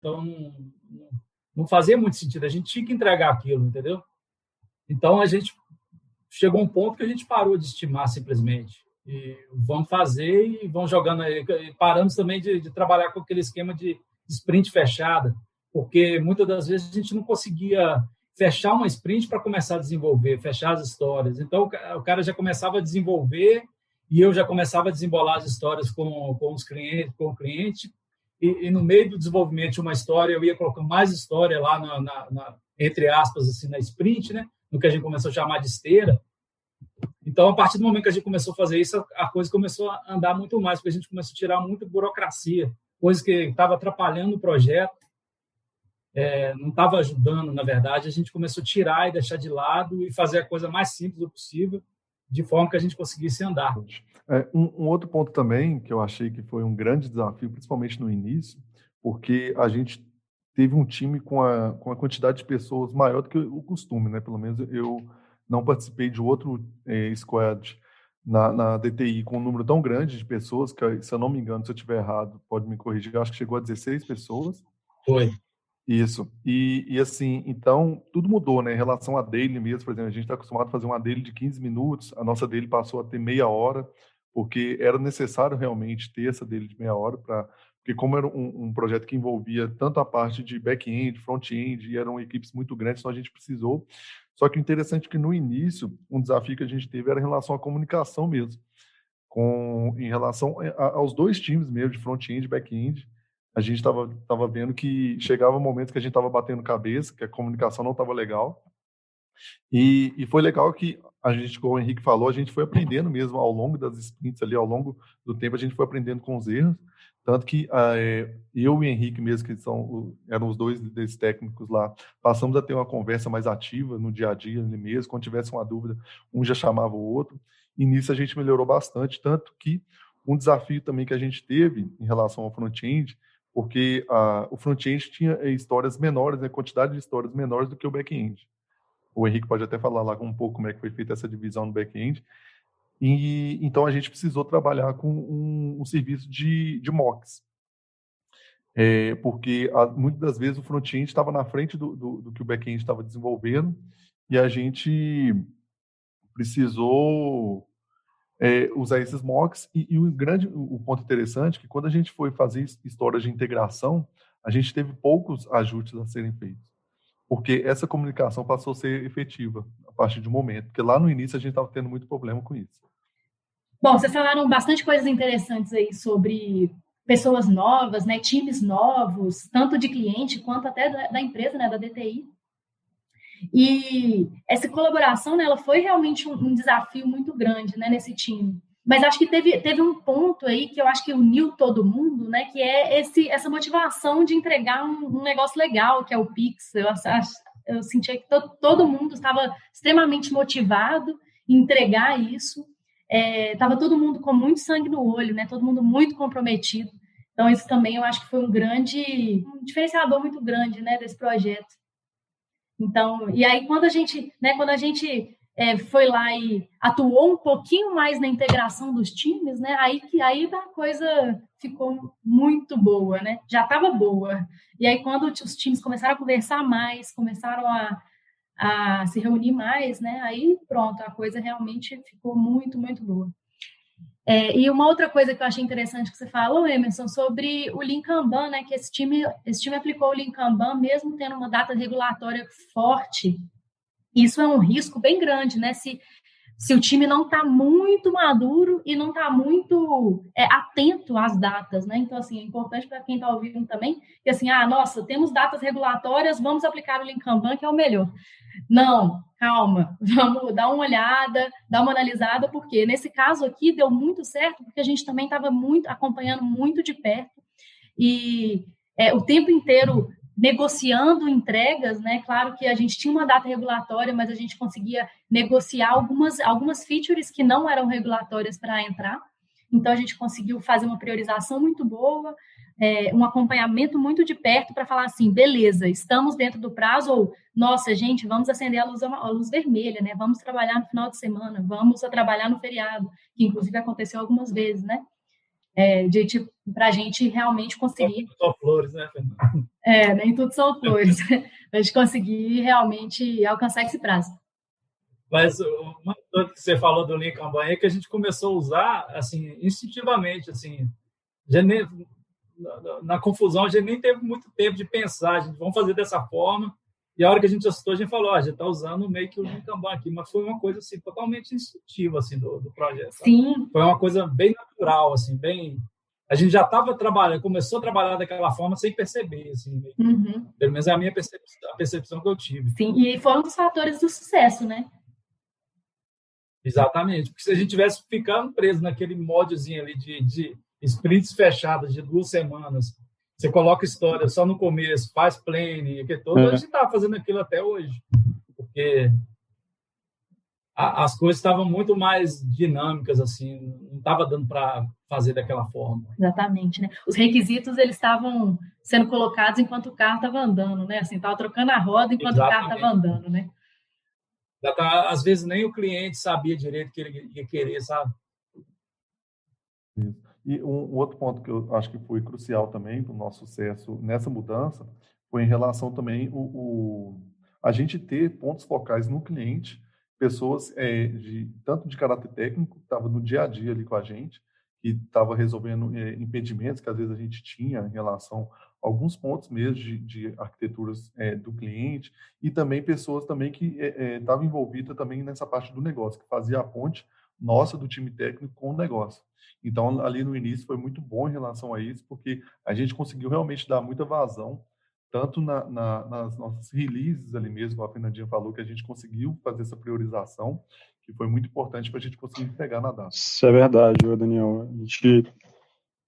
Então, não fazia muito sentido. A gente tinha que entregar aquilo, entendeu? Então, a gente chegou a um ponto que a gente parou de estimar simplesmente. E vamos fazer e vamos jogando. Paramos também de trabalhar com aquele esquema de sprint fechada, porque muitas das vezes a gente não conseguia fechar uma sprint para começar a desenvolver, fechar as histórias. Então, o cara já começava a desenvolver e eu já começava a desembolar as histórias com o cliente. E no meio do desenvolvimento de uma história, eu ia colocando mais história lá, entre aspas, assim, na sprint, né? No que a gente começou a chamar de esteira. Então, a partir do momento que a gente começou a fazer isso, a coisa começou a andar muito mais, porque a gente começou a tirar muita burocracia, coisa que estava atrapalhando o projeto, não estava ajudando, na verdade. A gente começou a tirar e deixar de lado e fazer a coisa mais simples possível, de forma que a gente conseguisse andar. Um outro ponto também, que eu achei que foi um grande desafio, principalmente no início, porque a gente teve um time com a quantidade de pessoas maior do que o costume, né? Pelo menos eu não participei de outro squad na DTI com um número tão grande de pessoas, que, se eu não me engano, se eu estiver errado, pode me corrigir, eu acho que chegou a 16 pessoas. Foi. Isso. E assim, então, tudo mudou, né? Em relação a daily mesmo, por exemplo, a gente está acostumado a fazer uma daily de 15 minutos, a nossa daily passou a ter meia hora, porque era necessário realmente ter essa daily de meia hora, porque como era um projeto que envolvia tanto a parte de back-end, front-end, e eram equipes muito grandes, então a gente precisou. Só que o interessante é que no início, um desafio que a gente teve era em relação à comunicação mesmo, em relação aos dois times mesmo, de front-end e back-end. A gente estava vendo que chegava momentos que a gente estava batendo cabeça, que a comunicação não estava legal. E foi legal que a gente, como o Henrique falou, a gente foi aprendendo mesmo ao longo das sprints ali, ao longo do tempo, a gente foi aprendendo com os erros. Tanto que eu e o Henrique mesmo, que eram os dois desses técnicos lá, passamos a ter uma conversa mais ativa no dia a dia ali mesmo. Quando tivesse uma dúvida, um já chamava o outro. E nisso a gente melhorou bastante, tanto que um desafio também que a gente teve em relação ao front-end, porque o front-end tinha histórias menores, né, quantidade de histórias menores do que o back-end. O Henrique pode até falar lá um pouco como é que foi feita essa divisão no back-end. E então a gente precisou trabalhar com um serviço de mocks. Porque muitas das vezes o front-end estava na frente do que o back-end estava desenvolvendo, e a gente precisou usar esses mocks. E o ponto interessante é que quando a gente foi fazer histórias de integração, a gente teve poucos ajustes a serem feitos, porque essa comunicação passou a ser efetiva a partir de um momento, porque lá no início a gente estava tendo muito problema com isso. Bom, vocês falaram bastante coisas interessantes aí sobre pessoas novas, né, times novos, tanto de cliente quanto até da empresa, né, da DTI. E essa colaboração, né, ela foi realmente um desafio muito grande, né, nesse time. Mas acho que teve um ponto aí que eu acho que uniu todo mundo, né, que é essa motivação de entregar um negócio legal, que é o Pix. Eu sentia que todo mundo estava extremamente motivado em entregar isso. Estava todo mundo com muito sangue no olho, né, todo mundo muito comprometido. Então, isso também eu acho que foi um diferenciador muito grande, né, desse projeto. Então, e aí quando a gente foi lá e atuou um pouquinho mais na integração dos times, né, aí a coisa ficou muito boa, né? Já estava boa. E aí quando os times começaram a conversar mais, começaram a se reunir mais, né? Aí pronto, a coisa realmente ficou muito, muito boa. E uma outra coisa que eu achei interessante que você falou, Emerson, sobre o Lean Kanban, né? Que esse time aplicou o Lean Kanban mesmo tendo uma data regulatória forte. Isso é um risco bem grande, né? Se o time não está muito maduro e não está muito atento às datas, né? Então, assim, é importante para quem está ouvindo também, que assim, nossa, temos datas regulatórias, vamos aplicar o Lean Kanban, que é o melhor. Não, calma, vamos dar uma olhada, dar uma analisada, porque nesse caso aqui deu muito certo, porque a gente também estava acompanhando muito de perto e o tempo inteiro negociando entregas, né? Claro que a gente tinha uma data regulatória, mas a gente conseguia negociar algumas features que não eram regulatórias para entrar. Então, a gente conseguiu fazer uma priorização muito boa, um acompanhamento muito de perto para falar assim, beleza, estamos dentro do prazo, ou, nossa, gente, vamos acender a luz vermelha, né? Vamos trabalhar no final de semana, vamos trabalhar no feriado, que inclusive aconteceu algumas vezes, né? tipo, para a gente realmente conseguir... Só flores, né, Fernando? Nem tudo são flores. A gente conseguir realmente alcançar esse prazo. Mas uma coisa que você falou do Lean Kanban é que a gente começou a usar assim, instintivamente. Assim, já nem, na confusão, a gente nem teve muito tempo de pensar. A gente vamos fazer dessa forma. E a hora que a gente assustou, a gente falou: a gente está usando meio que o Lean Kanban aqui. Mas foi uma coisa assim, totalmente instintiva assim, do projeto. Sabe? Sim. Foi uma coisa bem natural, assim, bem. A gente já estava trabalhando, começou a trabalhar daquela forma sem perceber, assim. Pelo menos é a minha percepção que eu tive. Sim, e foi um dos fatores do sucesso, né? Exatamente, porque se a gente tivesse ficando preso naquele modezinho ali de sprints fechadas de 2 semanas, você coloca história só no começo, faz planning, que todo, a gente estava fazendo aquilo até hoje, porque as coisas estavam muito mais dinâmicas, assim, não estava dando para fazer daquela forma. Exatamente, né? Os requisitos, eles estavam sendo colocados enquanto o carro estava andando, né? Assim, estava trocando a roda enquanto o carro estava andando, né? Às vezes nem o cliente sabia direito o que ele ia querer, sabe? Isso. E um outro ponto que eu acho que foi crucial também para o nosso sucesso nessa mudança foi em relação também a gente ter pontos focais no cliente, pessoas tanto de caráter técnico, que estavam no dia a dia ali com a gente, que estava resolvendo impedimentos que às vezes a gente tinha em relação a alguns pontos mesmo de arquiteturas do cliente, e também pessoas também que estavam envolvidas também nessa parte do negócio, que fazia a ponte nossa do time técnico com o negócio. Então, ali no início foi muito bom em relação a isso, porque a gente conseguiu realmente dar muita vazão, tanto nas nossas releases ali mesmo, como a Fernandinha falou, que a gente conseguiu fazer essa priorização, que foi muito importante para a gente conseguir entregar na data. Isso é verdade, Daniel.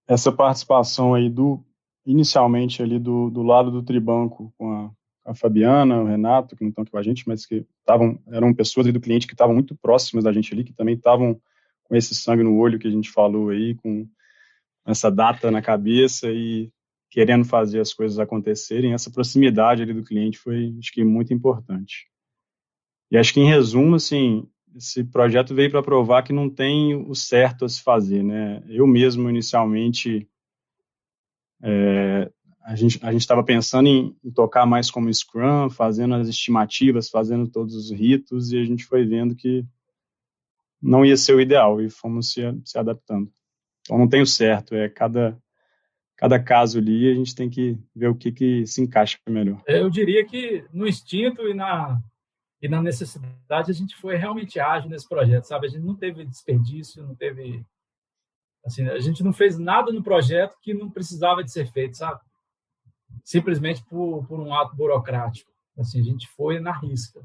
Essa participação aí inicialmente ali do lado do Tribanco, com a Fabiana, o Renato, que não estão aqui com a gente, mas que eram pessoas aí do cliente que estavam muito próximas da gente ali, que também estavam com esse sangue no olho que a gente falou aí, com essa data na cabeça e querendo fazer as coisas acontecerem. Essa proximidade ali do cliente foi, acho que, muito importante. E acho que, em resumo, assim, esse projeto veio para provar que não tem o certo a se fazer, né? Eu mesmo, inicialmente, a gente estava pensando em tocar mais como Scrum, fazendo as estimativas, fazendo todos os ritos, e a gente foi vendo que não ia ser o ideal, e fomos se adaptando. Então, não tem o certo, cada caso ali, a gente tem que ver o que se encaixa melhor. Eu diria que no instinto e na necessidade a gente foi realmente ágil nesse projeto, sabe? A gente não teve desperdício, não teve... Assim, a gente não fez nada no projeto que não precisava de ser feito, sabe? Simplesmente por um ato burocrático. Assim, a gente foi na risca.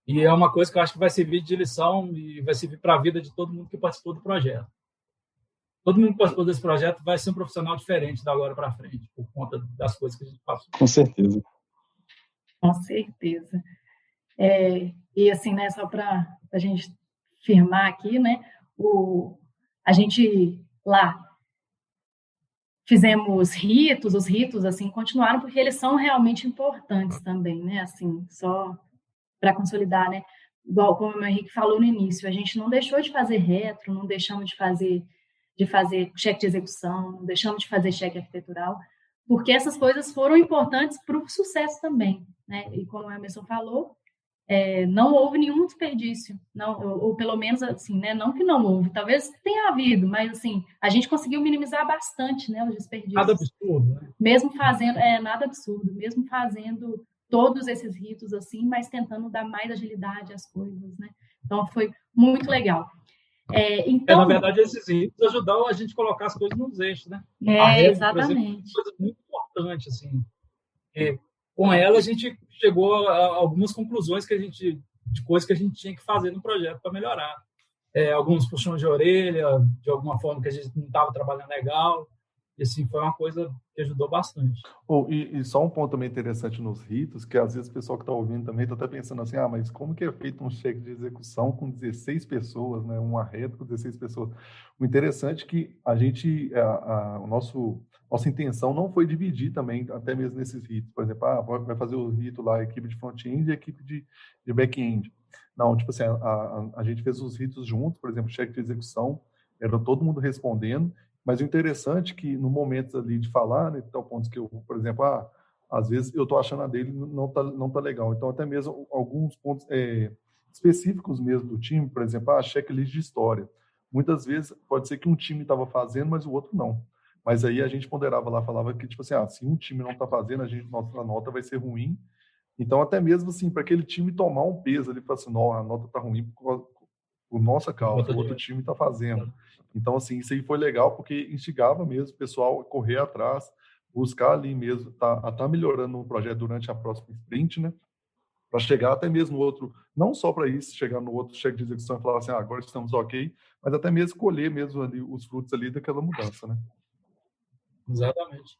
E é uma coisa que eu acho que vai servir de lição e vai servir para a vida de todo mundo que participou do projeto. Todo mundo que participou desse projeto vai ser um profissional diferente da agora para frente, por conta das coisas que a gente passou. Com certeza. Com certeza. E assim, né, só para a gente firmar aqui, né, a gente lá fizemos ritos, os ritos, assim, continuaram porque eles são realmente importantes também, né, assim, só para consolidar, né, igual como o Henrique falou no início, a gente não deixou de fazer retro, não deixamos de fazer cheque de execução, não deixamos de fazer cheque arquitetural, porque essas coisas foram importantes para o sucesso também, né, e como o Emerson falou, não houve nenhum desperdício, não, ou pelo menos assim, né? Não que não houve, talvez tenha havido, mas assim, a gente conseguiu minimizar bastante, né, os desperdícios. Nada absurdo, né? Mesmo fazendo, nada absurdo, mesmo fazendo todos esses ritos assim, mas tentando dar mais agilidade às coisas, né? Então foi muito legal. Então, na verdade, esses ritos ajudaram a gente a colocar as coisas nos eixos, né? Exatamente. Por exemplo, é uma coisa muito importante, assim. Com ela, a gente chegou a algumas conclusões de coisas que a gente tinha que fazer no projeto para melhorar. Alguns puxões de orelha, de alguma forma que a gente não estava trabalhando legal. E, assim, foi uma coisa que ajudou bastante. E só um ponto também interessante nos ritos, que às vezes o pessoal que está ouvindo também está até pensando assim, mas como que é feito um cheque de execução com 16 pessoas, né? Um arredo com 16 pessoas? O interessante é que a gente, nossa intenção não foi dividir também, até mesmo nesses ritos. Por exemplo, vai fazer o rito lá, a equipe de front-end e a equipe de back-end. Não, tipo assim, a gente fez os ritos juntos, por exemplo, cheque de execução, era todo mundo respondendo, mas o interessante é que no momento ali de falar, né, tal ponto que eu, por exemplo, às vezes eu estou achando a dele não tá legal. Então, até mesmo alguns pontos específicos mesmo do time, por exemplo, a checklist de história. Muitas vezes pode ser que um time estava fazendo, mas o outro não. Mas aí a gente ponderava lá, falava que, tipo assim, se um time não está fazendo, nossa nota vai ser ruim. Então, até mesmo assim, para aquele time tomar um peso ali, falar assim, não, a nota está ruim por nossa causa, o outro time está fazendo. Então, assim, isso aí foi legal, porque instigava mesmo o pessoal a correr atrás, buscar ali mesmo, tá melhorando o projeto durante a próxima sprint, né? Para chegar até mesmo no outro, não só para isso, chegar no outro cheque de execução e falar assim, agora estamos ok, mas até mesmo colher mesmo ali os frutos ali daquela mudança, né? Exatamente.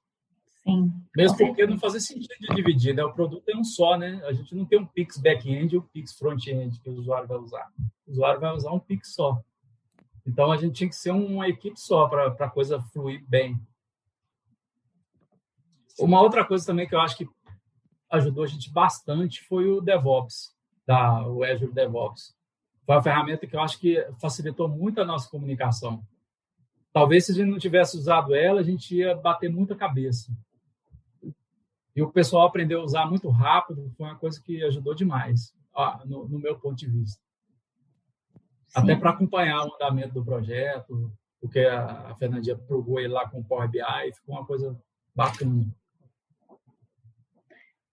Sim. Mesmo porque não fazia sentido de dividir, né? O produto é um só, né? A gente não tem um Pix back-end e um Pix front-end que o usuário vai usar. O usuário vai usar um Pix só. Então, a gente tinha que ser uma equipe só para a coisa fluir bem. Uma outra coisa também que eu acho que ajudou a gente bastante foi o DevOps, o Azure DevOps. Foi uma ferramenta que eu acho que facilitou muito a nossa comunicação. Talvez se a gente não tivesse usado ela, a gente ia bater muita cabeça. E o pessoal aprendeu a usar muito rápido, foi uma coisa que ajudou demais, no meu ponto de vista. Sim. Até para acompanhar o andamento do projeto, porque a Fernandinha plugou ele lá com o Power BI, ficou uma coisa bacana.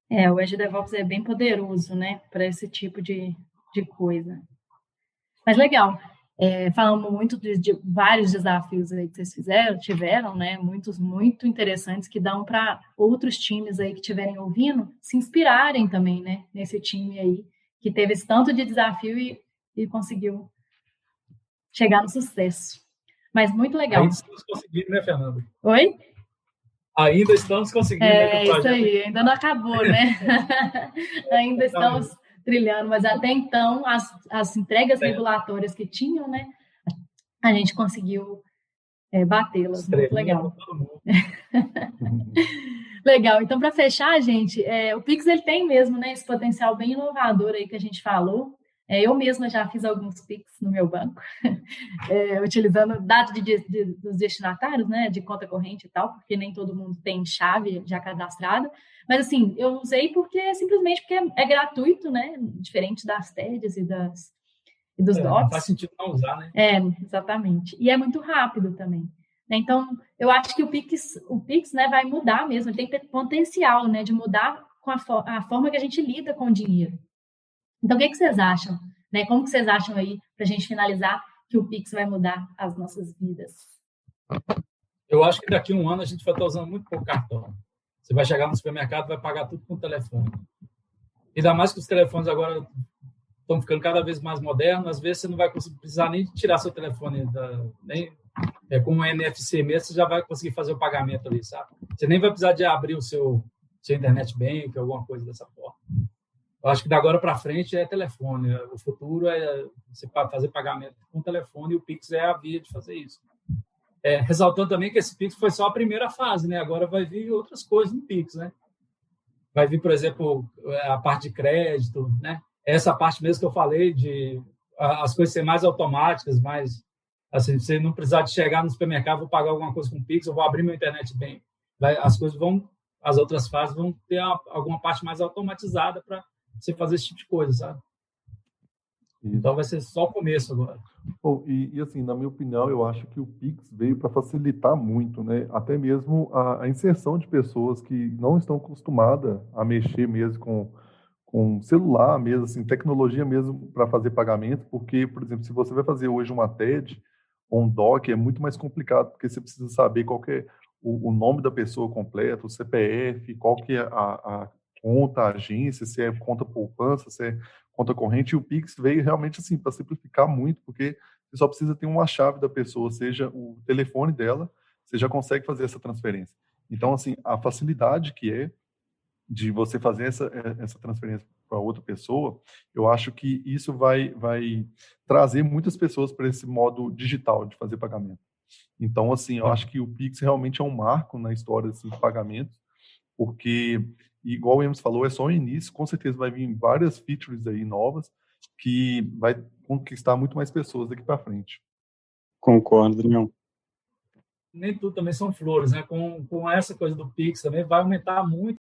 O Azure DevOps é bem poderoso, né, para esse tipo de coisa. Mas legal. Falamos muito de vários desafios aí que vocês tiveram, né, muitos muito interessantes que dão para outros times aí que estiverem ouvindo se inspirarem também, né, nesse time aí que teve esse tanto de desafio e conseguiu chegar no sucesso. Mas muito legal. Ainda estamos conseguindo, né, Fernanda? Oi? Ainda estamos conseguindo. Isso aí, ainda não acabou, né? Ainda estamos trilhando, mas até então as entregas regulatórias que tinham, né, a gente conseguiu batê-las. Muito legal. Legal. Então, para fechar, gente, o Pix ele tem mesmo, né, esse potencial bem inovador aí que a gente falou. Eu mesma já fiz alguns Pix no meu banco, utilizando dados dos destinatários, né, de conta corrente e tal, porque nem todo mundo tem chave já cadastrada. Mas, assim, eu usei simplesmente porque é gratuito, né, diferente das TEDs e dos DOTs. Não faz sentido não usar, né? Exatamente. E é muito rápido também. Então, eu acho que o Pix, né, vai mudar mesmo, ele tem potencial, né, de mudar com a forma que a gente lida com o dinheiro. Então, o que vocês acham? Né? Como que vocês acham aí, para a gente finalizar, que o Pix vai mudar as nossas vidas? Eu acho que daqui a um ano a gente vai estar usando muito pouco cartão. Você vai chegar no supermercado e vai pagar tudo com o telefone. Ainda mais que os telefones agora estão ficando cada vez mais modernos, às vezes você não vai precisar nem tirar seu telefone, com o NFC mesmo, você já vai conseguir fazer o pagamento ali, sabe? Você nem vai precisar de abrir o seu internet bank, alguma coisa dessa forma. Eu acho que da agora para frente é telefone. O futuro é você fazer pagamento com telefone e o Pix é a via de fazer isso. Ressaltando também que esse Pix foi só a primeira fase, né? Agora vai vir outras coisas no Pix, né? Vai vir, por exemplo, a parte de crédito, né? Essa parte mesmo que eu falei de as coisas serem mais automáticas, mais assim, você não precisar de chegar no supermercado, vou pagar alguma coisa com o Pix, eu vou abrir meu internet bem. As outras fases vão ter alguma parte mais automatizada para você fazer esse tipo de coisa, sabe? Isso. Então vai ser só o começo agora. Bom, e assim, na minha opinião, eu acho que o Pix veio para facilitar muito, né? Até mesmo a inserção de pessoas que não estão acostumadas a mexer mesmo com celular mesmo, assim, tecnologia mesmo para fazer pagamento, porque, por exemplo, se você vai fazer hoje uma TED ou um DOC, é muito mais complicado, porque você precisa saber qual que é o nome da pessoa completa, o CPF, qual que é a conta, a agência, se é conta poupança, se é conta corrente, e o Pix veio realmente assim para simplificar muito, porque você só precisa ter uma chave da pessoa, seja o telefone dela, você já consegue fazer essa transferência. Então, assim, a facilidade que é de você fazer essa transferência para outra pessoa, eu acho que isso vai trazer muitas pessoas para esse modo digital de fazer pagamento. Então, assim, eu acho que o Pix realmente é um marco na história assim, de pagamentos, porque, igual o Emerson falou, é só o início, com certeza vai vir várias features aí novas que vai conquistar muito mais pessoas daqui para frente. Concordo, Daniel. Nem tudo também são flores, né? Com essa coisa do Pix também vai aumentar muito